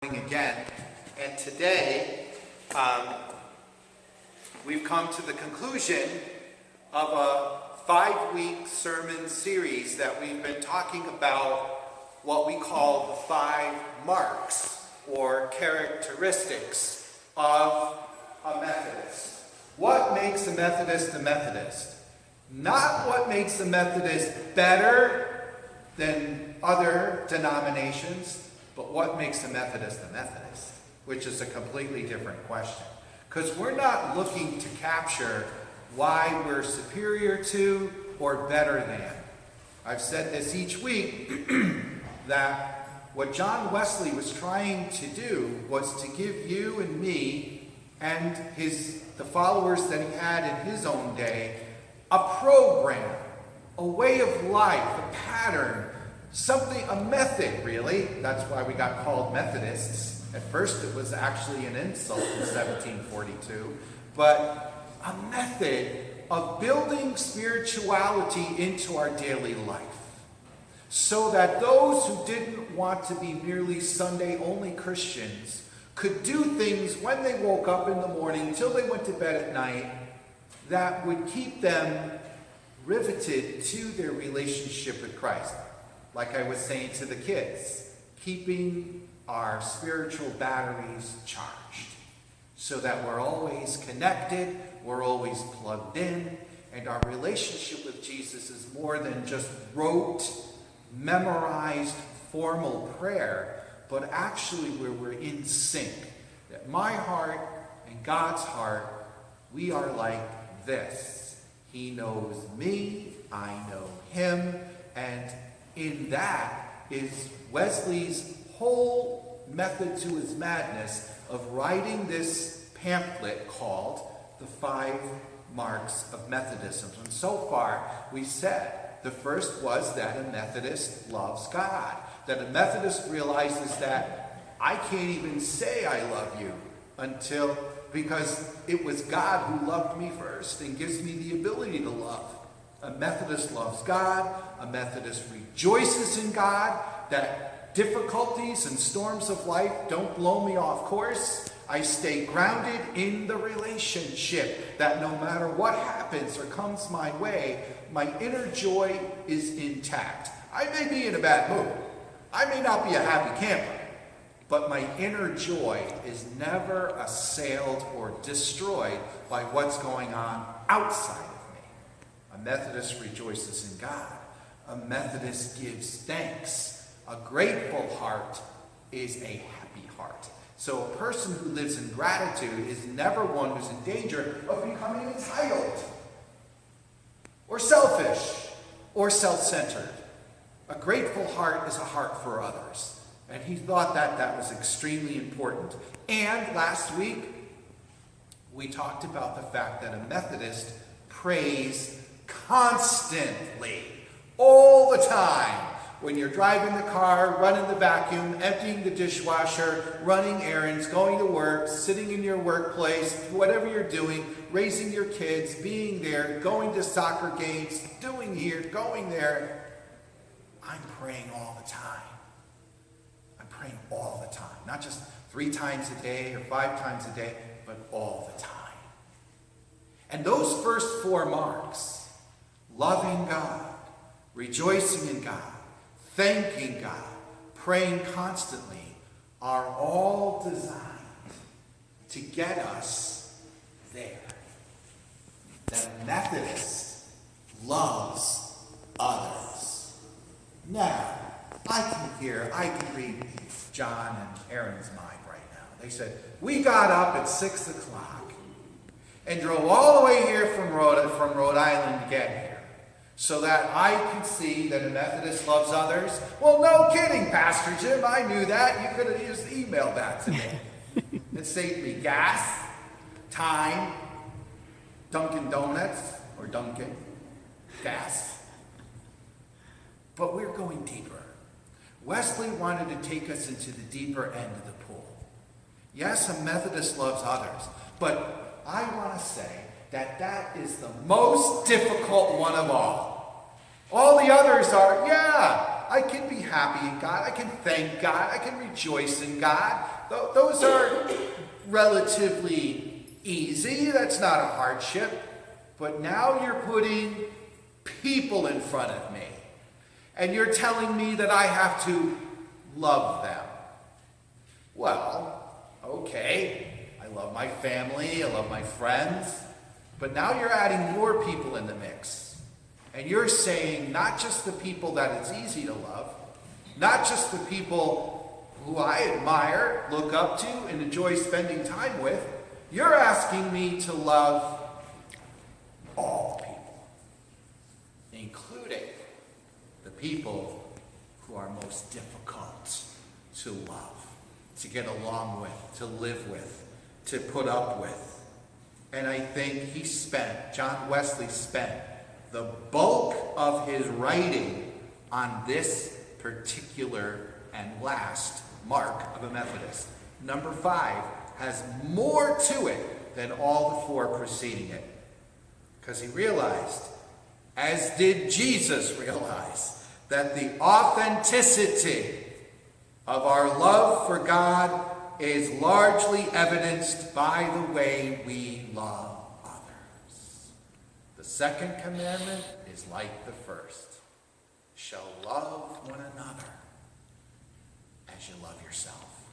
Again, and today we've come to the conclusion of a 5-week sermon series that we've been talking about what we call the 5 marks or characteristics of a Methodist. What makes a Methodist a Methodist? Not what makes a Methodist better than other denominations, but what makes a Methodist, which is a completely different question. Because we're not looking to capture why we're superior to or better than. I've said this each week, that what John Wesley was trying to do was to give you and me and the followers that he had in his own day a program, a way of life, a pattern, something, a method, really. That's why we got called Methodists. At first it was actually an insult in 1742. But a method of building spirituality into our daily life. So that those who didn't want to be merely Sunday-only Christians could do things when they woke up in the morning until they went to bed at night that would keep them riveted to their relationship with Christ. Like I was saying to the kids, keeping our spiritual batteries charged so that we're always connected, we're always plugged in, and our relationship with Jesus is more than just rote, memorized, formal prayer, but actually where we're in sync. That my heart and God's heart, we are like this. He knows me, I know him, and in that is Wesley's whole method to his madness of writing this pamphlet called The 5 Marks of Methodism. And so far, we said the first was that a Methodist loves God. That a Methodist realizes that I can't even say I love you because it was God who loved me first and gives me the ability to love. A Methodist loves God. A Methodist rejoices in God, that difficulties and storms of life don't blow me off course. I stay grounded in the relationship, that no matter what happens or comes my way, my inner joy is intact. I may be in a bad mood. I may not be a happy camper, but my inner joy is never assailed or destroyed by what's going on outside. A Methodist rejoices in God. A Methodist gives thanks. A grateful heart is a happy heart. So a person who lives in gratitude is never one who's in danger of becoming entitled or selfish or self-centered. A grateful heart is a heart for others. And he thought that was extremely important. And last week, we talked about the fact that a Methodist prays constantly, all the time. When you're driving the car, running the vacuum, emptying the dishwasher, running errands, going to work, sitting in your workplace, whatever you're doing, raising your kids, being there, going to soccer games, doing here, going there. I'm praying all the time. I'm praying all the time. Not just 3 times a day or 5 times a day, but all the time. And those first 4 marks, loving God, rejoicing in God, thanking God, praying constantly, are all designed to get us there. That a Methodist loves others. Now, I can read John and Aaron's mind right now. They said, we got up at 6 o'clock and drove all the way here from Rhode Island to get here, so that I could see that a Methodist loves others. Well, no kidding, Pastor Jim. I knew that. You could have just emailed that to me. It saved me gas, time, Dunkin' Donuts, or Dunkin', gas. But we're going deeper. Wesley wanted to take us into the deeper end of the pool. Yes, a Methodist loves others, but I want to say that is the most difficult one of all. All the others are, I can be happy in God. I can thank God. I can rejoice in God. Those are relatively easy. That's not a hardship. But now you're putting people in front of me. And you're telling me that I have to love them. Well, okay. I love my family. I love my friends. But now you're adding more people in the mix. And you're saying not just the people that it's easy to love, not just the people who I admire, look up to, and enjoy spending time with. You're asking me to love all people, including the people who are most difficult to love, to get along with, to live with, to put up with. And I think John Wesley spent the bulk of his writing on this particular and last mark of a Methodist. Number 5 has more to it than all the 4 preceding it. Because he realized, as did Jesus realize, that the authenticity of our love for God is largely evidenced by the way we love others. The second commandment is like the first. Shall love one another as you love yourself.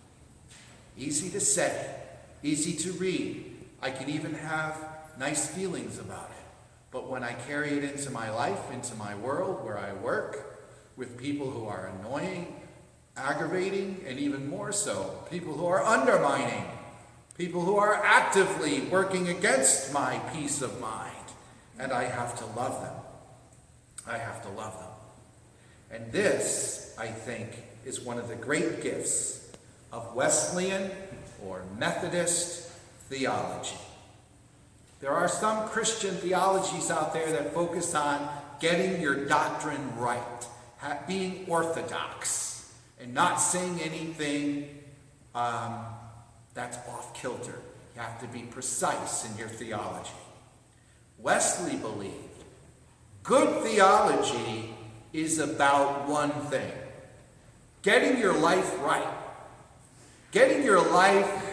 Easy to say, easy to read. I can even have nice feelings about it. But when I carry it into my life, into my world, where I work, with people who are annoying, aggravating, and even more so, people who are undermining, people who are actively working against my peace of mind, and I have to love them. I have to love them. And this, I think, is one of the great gifts of Wesleyan or Methodist theology. There are some Christian theologies out there that focus on getting your doctrine right, being orthodox, and not saying anything that's off-kilter. You have to be precise in your theology. Wesley believed good theology is about one thing: getting your life right. Getting your life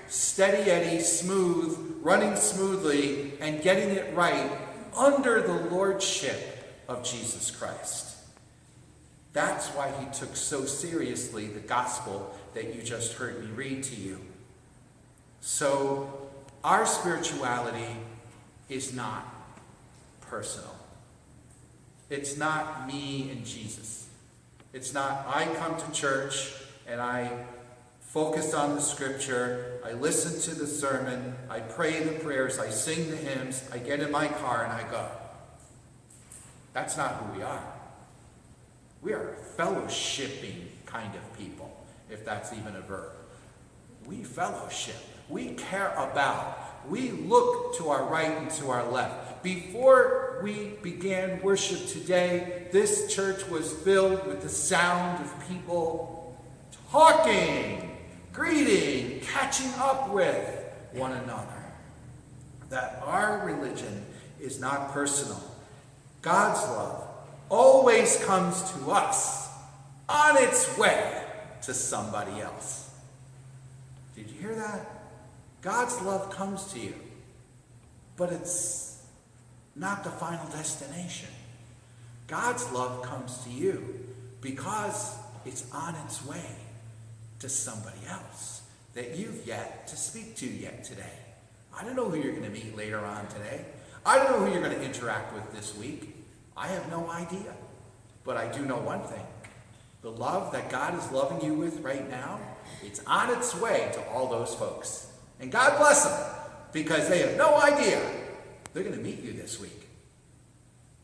steady Eddie, smooth, running smoothly, and getting it right under the lordship of Jesus Christ. That's why he took so seriously the gospel that you just heard me read to you. So our spirituality is not personal. It's not me and Jesus. It's not I come to church and I focus on the scripture, I listen to the sermon, I pray the prayers, I sing the hymns, I get in my car and I go. That's not who we are. We are fellowshipping kind of people, if that's even a verb. We fellowship. We care about. We look to our right and to our left. Before we began worship today, this church was filled with the sound of people talking, greeting, catching up with one another. That our religion is not personal. God's love always comes to us on its way to somebody else. Did you hear that? God's love comes to you, but it's not the final destination. God's love comes to you because it's on its way to somebody else that you've yet to speak to yet today. I don't know who you're going to meet later on today. I don't know who you're going to interact with this week. I have no idea. But I do know one thing. The love that God is loving you with right now, it's on its way to all those folks. And God bless them, because they have no idea they're going to meet you this week.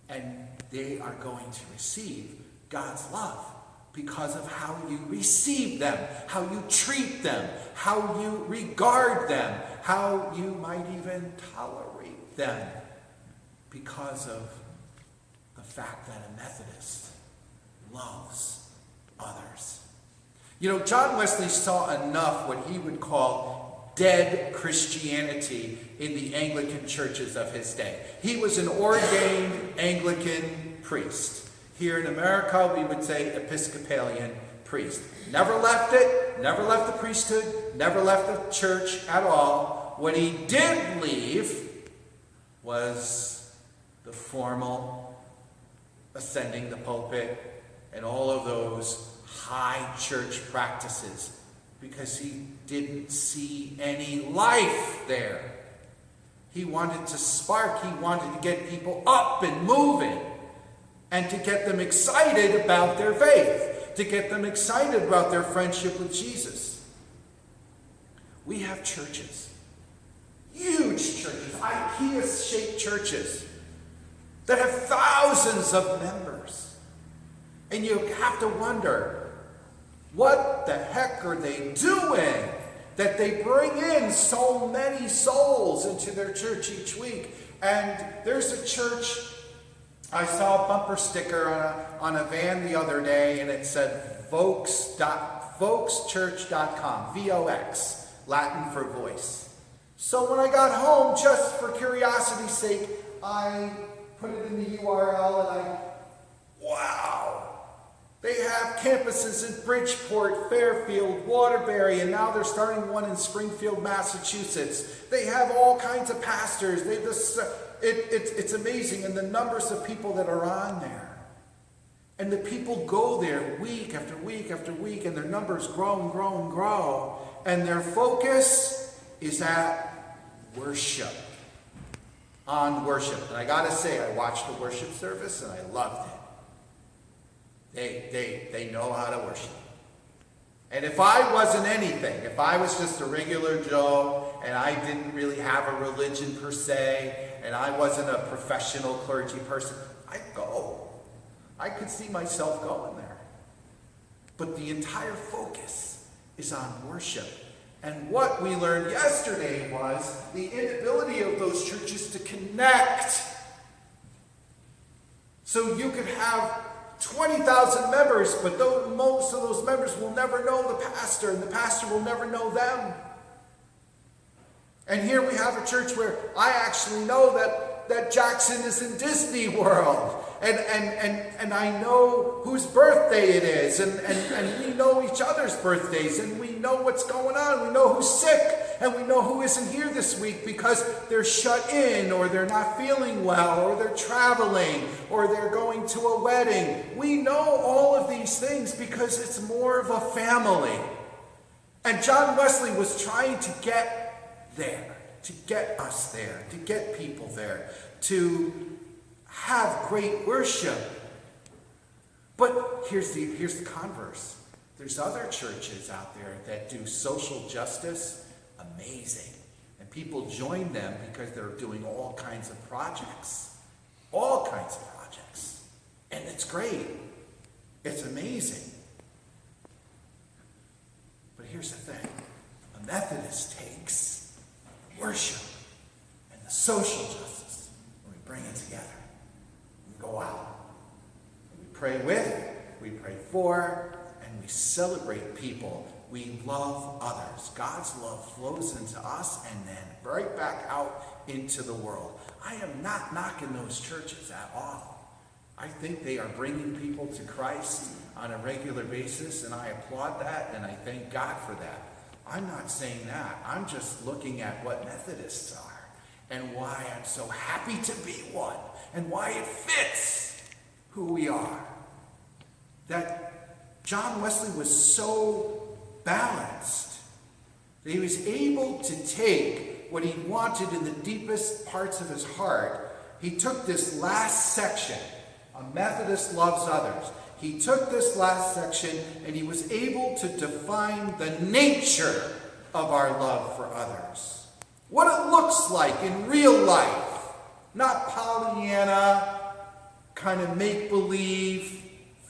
And they are going to receive God's love because of how you receive them, how you treat them, how you regard them, how you might even tolerate them, because of the fact that a Methodist loves others. You know, John Wesley saw enough what he would call dead Christianity in the Anglican churches of his day. He was an ordained Anglican priest. Here in America, we would say Episcopalian priest. Never left it, never left the priesthood, never left the church at all. What he did leave was the formal ascending the pulpit and all of those high church practices, because he didn't see any life there. He wanted to spark, he wanted to get people up and moving, and to get them excited about their faith, to get them excited about their friendship with Jesus. We have churches, huge churches, IKEA-shaped churches, that have thousands of members. And you have to wonder, what the heck are they doing that they bring in so many souls into their church each week? And there's a church, I saw a bumper sticker on a van the other day, and it said voxchurch.com, V-O-X, Latin for voice. So when I got home, just for curiosity's sake, I put it in the URL and wow! They have campuses in Bridgeport, Fairfield, Waterbury, and now they're starting one in Springfield, Massachusetts. They have all kinds of pastors. It's amazing, and the numbers of people that are on there. And the people go there week after week after week, and their numbers grow and grow and grow. And their focus is at worship. On worship. And I gotta say, I watched the worship service and I loved it. They know how to worship. And if I wasn't anything, if I was just a regular Joe and I didn't really have a religion per se, and I wasn't a professional clergy person, I'd go. I could see myself going there. But the entire focus is on worship. And what we learned yesterday was the inability of those churches to connect. So you could have 20,000 members, but most of those members will never know the pastor, and the pastor will never know them. And here we have a church where I actually know that Jackson is in Disney World. And I know whose birthday it is, and we know each other's birthdays, and we know what's going on. We know who's sick, and we know who isn't here this week because they're shut in, or they're not feeling well, or they're traveling, or they're going to a wedding. We know all of these things because it's more of a family. And John Wesley was trying to get there, to get us there, to get people there, to have great worship. But here's the converse. There's other churches out there that do social justice amazing. And people join them because they're doing all kinds of projects. All kinds of projects. And it's great. It's amazing. But here's the thing. A Methodist takes worship and the social justice and we bring it together. Go out. We pray with, we pray for, and we celebrate people. We love others. God's love flows into us and then right back out into the world. I am not knocking those churches at all. I think they are bringing people to Christ on a regular basis, and I applaud that, and I thank God for that. I'm not saying that. I'm just looking at what Methodists are and why I'm so happy to be one, and why it fits who we are. That John Wesley was so balanced that he was able to take what he wanted in the deepest parts of his heart. He took this last section, a Methodist loves others. He took this last section and he was able to define the nature of our love for others. What it looks like in real life. Not Pollyanna, kind of make-believe,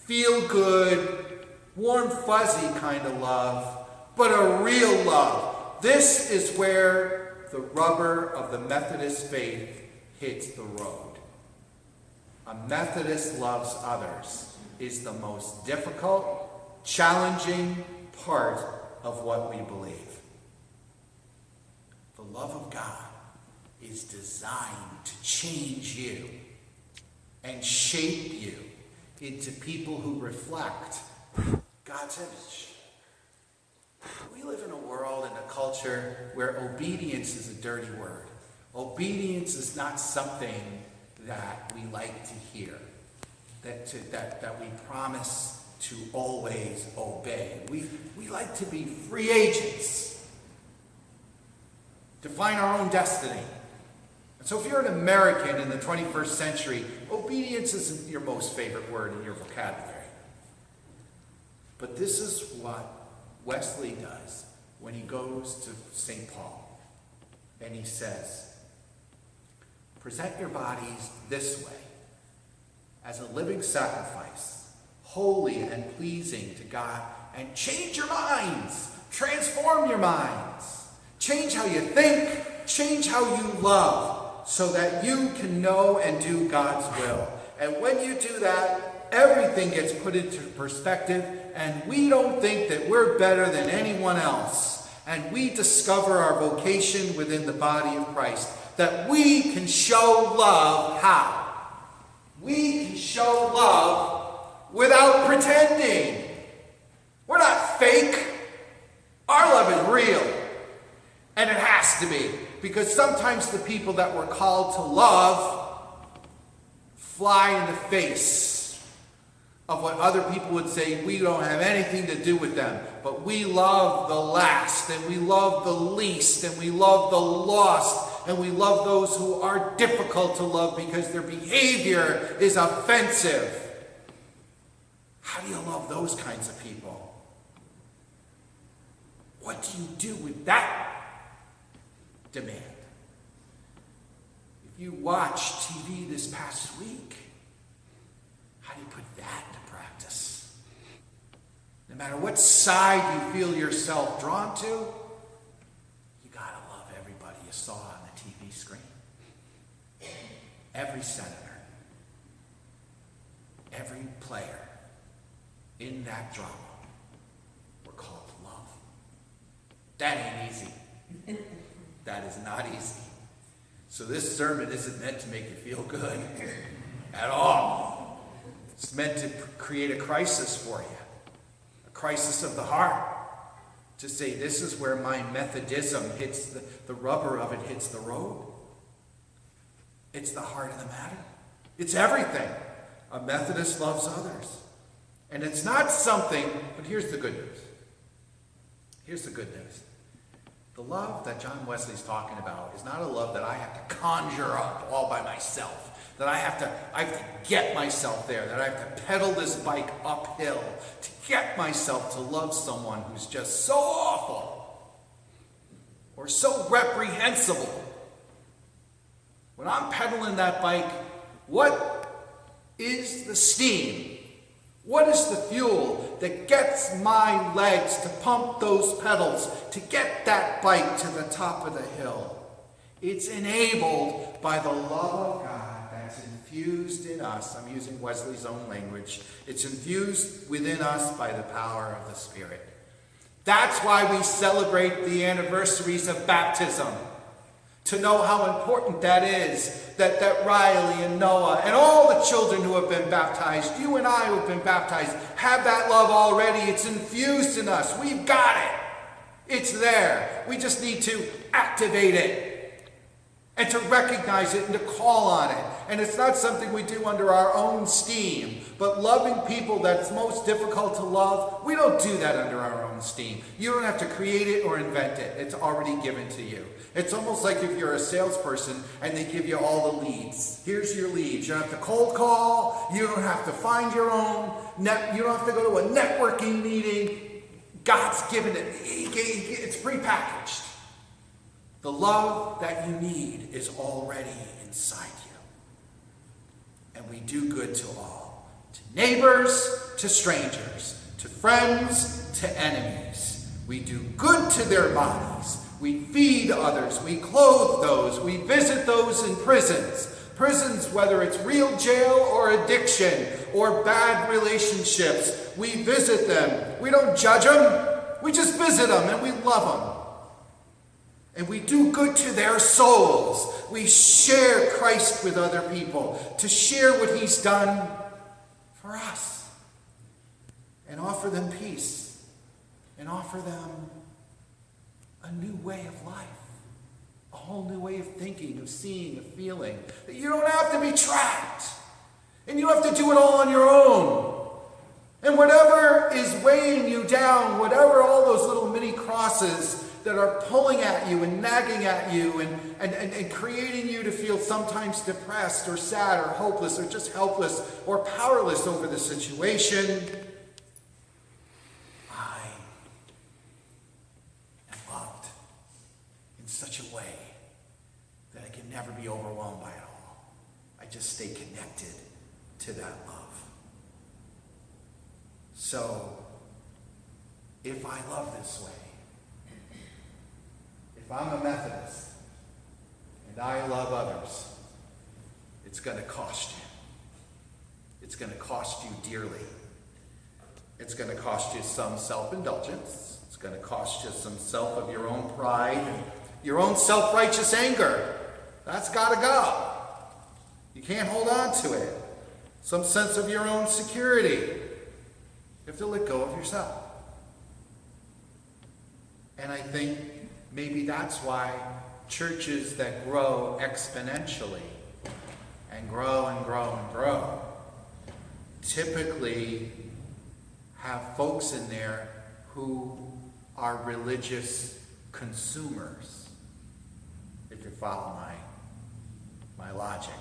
feel-good, warm, fuzzy kind of love, but a real love. This is where the rubber of the Methodist faith hits the road. A Methodist loves others is the most difficult, challenging part of what we believe. The love of God is designed to change you and shape you into people who reflect God's image. We live in a world and a culture where obedience is a dirty word. Obedience is not something that we like to hear, that we promise to always obey. We like to be free agents, define our own destiny. And so if you're an American in the 21st century, obedience isn't your most favorite word in your vocabulary. But this is what Wesley does when he goes to St. Paul. And he says, present your bodies this way, as a living sacrifice, holy and pleasing to God, and change your minds, transform your minds, change how you think, change how you love, so that you can know and do God's will. And when you do that, everything gets put into perspective, and we don't think that we're better than anyone else. And we discover our vocation within the body of Christ, that we can show love how? We can show love without pretending. We're not fake. Our love is real. And it has to be. Because sometimes the people that we're called to love fly in the face of what other people would say. We don't have anything to do with them. But we love the last, and we love the least, and we love the lost, and we love those who are difficult to love because their behavior is offensive. How do you love those kinds of people? What do you do with that demand? If you watched TV this past week, how do you put that to practice? No matter what side you feel yourself drawn to, you gotta love everybody you saw on the TV screen. Every senator, every player in that drama, we're called to love. That ain't easy. That is not easy. So this sermon isn't meant to make you feel good at all. It's meant to create a crisis for you. A crisis of the heart. To say, this is where my Methodism hits the rubber of it hits the road. It's the heart of the matter. It's everything. A Methodist loves others. And it's not something, but here's the good news. Here's the good news. The love that John Wesley's talking about is not a love that I have to conjure up all by myself, that I have to get myself there, that I have to pedal this bike uphill to get myself to love someone who's just so awful or so reprehensible. When I'm pedaling that bike, what is the steam? What is the fuel that gets my legs to pump those pedals to get that bike to the top of the hill? It's enabled by the love of God that's infused in us. I'm using Wesley's own language. It's infused within us by the power of the Spirit. That's why we celebrate the anniversaries of baptism. To know how important that is, that Riley and Noah and all the children who have been baptized, you and I who have been baptized, have that love already. It's infused in us. We've got it. It's there. We just need to activate it and to recognize it and to call on it. And it's not something we do under our own steam, but loving people that's most difficult to love, we don't do that under our own steam. You don't have to create it or invent it. It's already given to you. It's almost like if you're a salesperson and they give you all the leads. Here's your leads. You don't have to cold call. You don't have to find your own. You don't have to go to a networking meeting. God's given it. It's prepackaged. The love that you need is already inside you. And we do good to all. To neighbors, to strangers, to friends, to enemies. We do good to their bodies. We feed others. We clothe those. We visit those in prisons. Prisons, whether it's real jail or addiction or bad relationships, we visit them. We don't judge them. We just visit them and we love them. And we do good to their souls. We share Christ with other people. To share what he's done for us. And offer them peace. And offer them a new way of life. A whole new way of thinking, of seeing, of feeling. That you don't have to be trapped. And you have to do it all on your own. And whatever is weighing you down, whatever all those little mini crosses that are pulling at you and nagging at you and creating you to feel sometimes depressed or sad or hopeless or just helpless or powerless over the situation, I am loved in such a way that I can never be overwhelmed by it all. I just stay connected to that love. So, if I love this way, if I'm a Methodist and I love others, it's going to cost you. It's going to cost you dearly. It's going to cost you some self-indulgence. It's going to cost you some self of your own pride and your own self-righteous anger. That's got to go. You can't hold on to it. Some sense of your own security. You have to let go of yourself. And I think maybe that's why churches that grow exponentially and grow and grow and grow typically have folks in there who are religious consumers, if you follow my logic.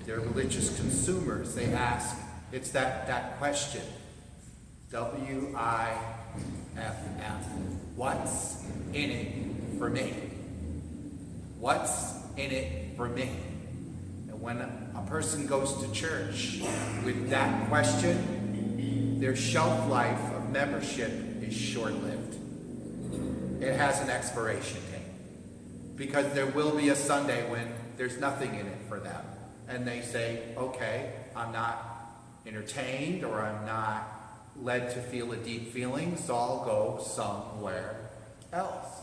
They're religious consumers. They ask, it's that question, WIFF, what's in it for me? What's in it for me? And when a person goes to church with that question, their shelf life of membership is short-lived. It has an expiration date. Because there will be a Sunday when there's nothing in it for them. And they say, okay, I'm not entertained or I'm not led to feel a deep feeling, so I'll go somewhere else.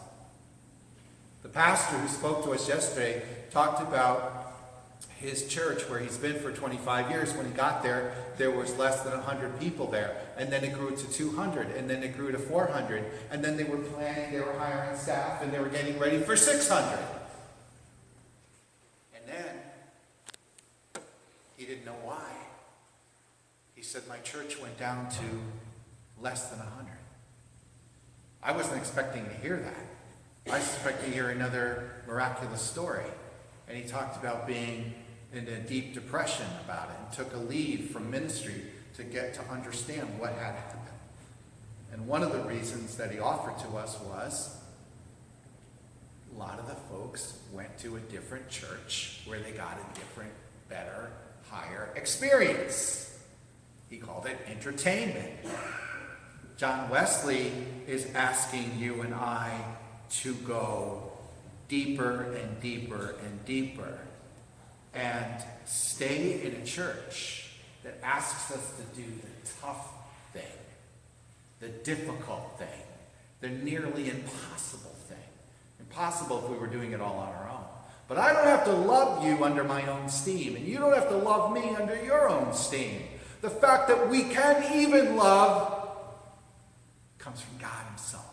The pastor who spoke to us yesterday talked about his church where he's been for 25 years. When he got there, there was less than 100 people there. And then it grew to 200, and then it grew to 400. And then they were planning, they were hiring staff, and they were getting ready for 600. And then he didn't know why. He said, my church went down to less than 100. I wasn't expecting to hear that. I was expecting to hear another miraculous story. And he talked about being in a deep depression about it and took a leave from ministry to get to understand what had happened. And one of the reasons that he offered to us was a lot of the folks went to a different church where they got a different, better, higher experience. He called it entertainment. John Wesley is asking you and I to go deeper and deeper and deeper and stay in a church that asks us to do the tough thing, the difficult thing, the nearly impossible thing. Impossible if we were doing it all on our own. But I don't have to love you under my own steam, and you don't have to love me under your own steam. The fact that we can even love comes from God himself.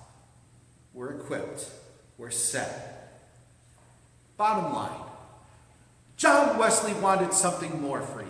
We're equipped. We're set. Bottom line, John Wesley wanted something more for you.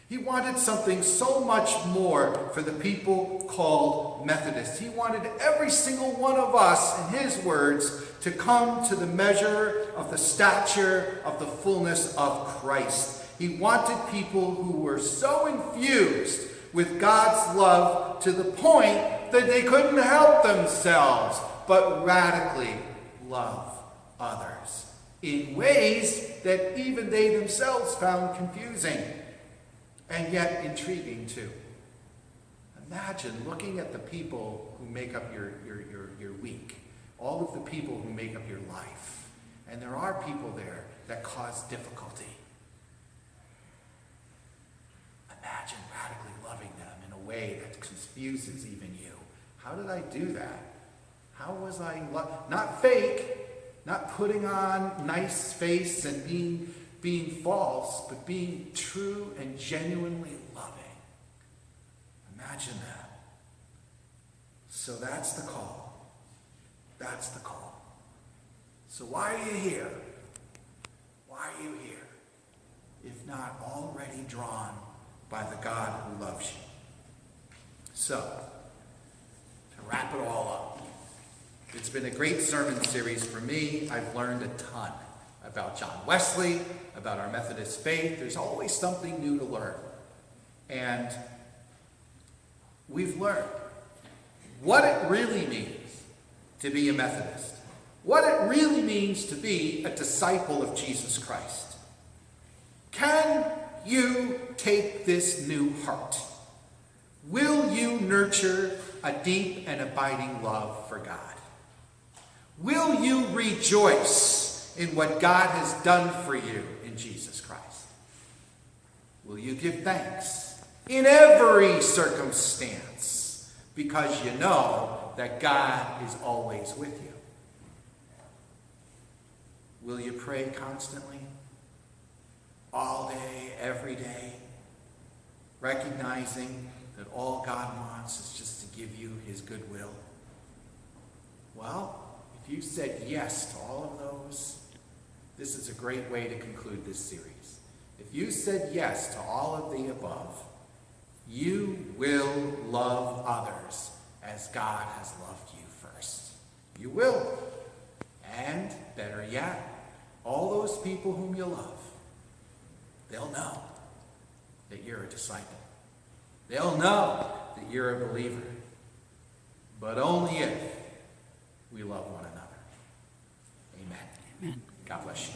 He wanted something so much more for the people called Methodists. He wanted every single one of us, in his words, to come to the measure of the stature of the fullness of Christ. He wanted people who were so infused with God's love to the point that they couldn't help themselves but radically love others in ways that even they themselves found confusing and yet intriguing too. Imagine looking at the people who make up your week, all of the people who make up your life, and there are people there that cause difficulty. Imagine radically loving them in a way that confuses even you. How did I do that? How was I not fake, not putting on nice face and being being false, but being true and genuinely loving. Imagine that. So that's the call. That's the call. So why are you here? Why are you here? If not already drawn by the God who loves you. So, to wrap it all up, it's been a great sermon series for me. I've learned a ton about John Wesley, about our Methodist faith. There's always something new to learn. And we've learned what it really means to be a Methodist, what it really means to be a disciple of Jesus Christ. Can you take this new heart? Will you nurture a deep and abiding love for God? Will you rejoice in what God has done for you in Jesus Christ? Will you give thanks in every circumstance because you know that God is always with you? Will you pray constantly, all day, every day, recognizing that all God wants is just to give you his goodwill? Well, if you said yes to all of those, this is a great way to conclude this series. If you said yes to all of the above, you will love others as God has loved you first. You will. And better yet, all those people whom you love, they'll know that you're a disciple. They'll know that you're a believer. But only if we love one another. Amen. Amen. God bless you.